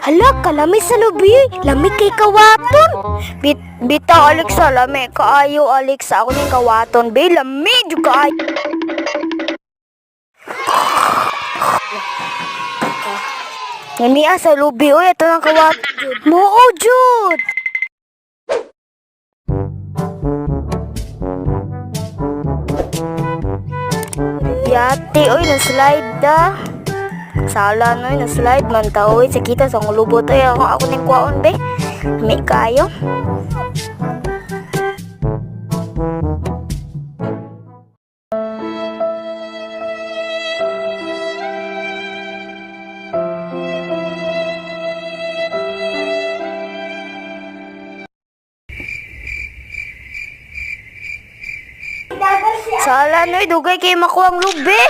Hala, kalami sa lubi. Lamig kay kawaton. Bita, Alexa, lami. Kaayo, Alexa. Ako ning kawaton, be. Lamig yung kaayo. Nania sa lubi, oy. Ito ng kawaton, Jud. Moo, Jud. Yati, oy. Na-slide da. Sala no, na-slide man ta, oy. Sakita sa ngulubot, oy. Ako ning kwaon, be. Lamig kayo. Sala noy, dugay kay makuha ang lubi.